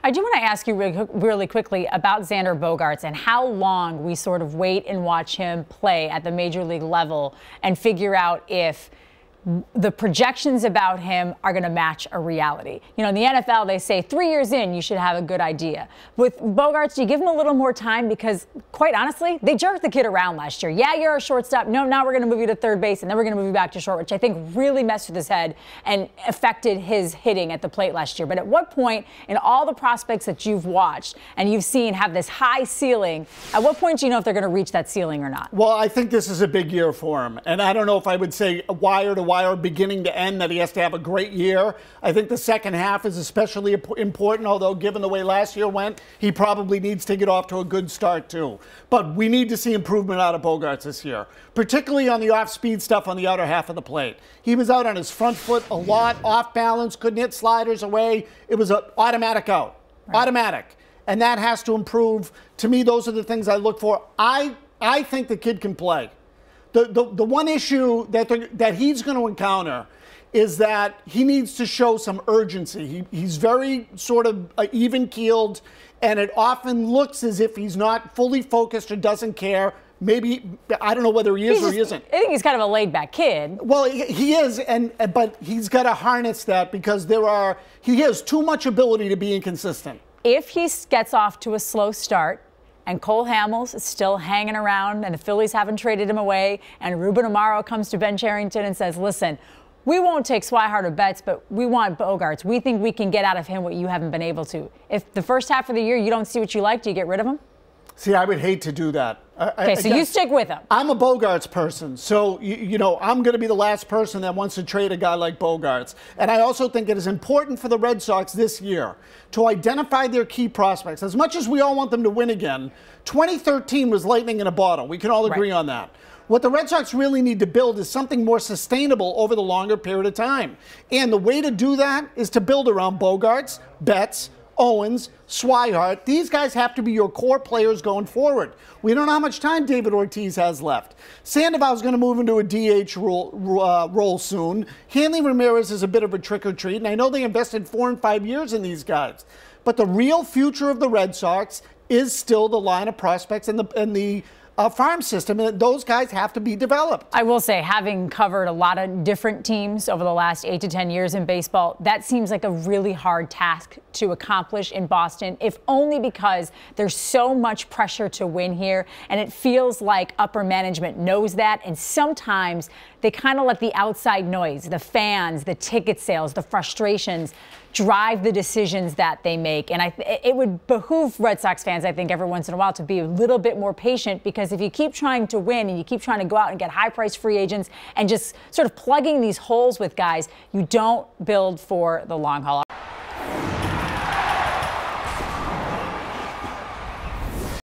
I do want to ask you really quickly about Xander Bogaerts and how long we sort of wait and watch him play at the major league level and figure out if the projections about him are going to match a reality. You know, in the NFL, they say 3 years in, you should have a good idea. With Bogaerts, do you give him a little more time? Because, quite honestly, they jerked the kid around last year. Yeah, you're a shortstop. No, now we're going to move you to third base, and then we're going to move you back to short, which I think really messed with his head and affected his hitting at the plate last year. But at what point in all the prospects that you've watched and you've seen have this high ceiling, at what point do you know if they're going to reach that ceiling or not? Well, I think this is a big year for him. And I don't know if I would say wire to wire, beginning to end, that he has to have a great year. I think the second half is especially important, although given the way last year went, he probably needs to get off to a good start too. But we need to see improvement out of Bogaerts this year, particularly on the off-speed stuff on the outer half of the plate. He was out on his front foot a lot, off balance, couldn't hit sliders away. It was an automatic out, automatic. And that has to improve. To me, those are the things I look for. I think the kid can play. The one issue that he's going to encounter is that he needs to show some urgency. He's very sort of even-keeled, and it often looks as if he's not fully focused or doesn't care. Maybe, I don't know whether he is or he isn't. I think he's kind of a laid-back kid. Well, he is, but he's got to harness that because he has too much ability to be inconsistent. If he gets off to a slow start, and Cole Hamels is still hanging around, and the Phillies haven't traded him away, and Ruben Amaro comes to Ben Cherington and says, listen, we won't take Swihart or Betts, but we want Bogaerts. We think we can get out of him what you haven't been able to. If the first half of the year you don't see what you like, do you get rid of him? See, I would hate to do that. Okay, so you stick with him. I'm a Bogaerts person, so, you know, I'm going to be the last person that wants to trade a guy like Bogaerts. And I also think it is important for the Red Sox this year to identify their key prospects. As much as we all want them to win again, 2013 was lightning in a bottle. We can all agree on that. What the Red Sox really need to build is something more sustainable over the longer period of time. And the way to do that is to build around Bogaerts, Betts, Owens, Swihart. These guys have to be your core players going forward. We don't know how much time David Ortiz has left. Sandoval's going to move into a DH role soon. Hanley Ramirez is a bit of a trick or treat, and I know they invested 4 and 5 years in these guys. But the real future of the Red Sox is still the line of prospects and the farm system, and those guys have to be developed. I will say, having covered a lot of different teams over the last 8 to 10 years in baseball, that seems like a really hard task to accomplish in Boston, if only because there's so much pressure to win here, and it feels like upper management knows that, and sometimes they kind of let the outside noise, the fans, the ticket sales, the frustrations drive the decisions that they make. And it would behoove Red Sox fans, I think, every once in a while to be a little bit more patient, because if you keep trying to win and you keep trying to go out and get high-priced free agents and just sort of plugging these holes with guys, you don't build for the long haul.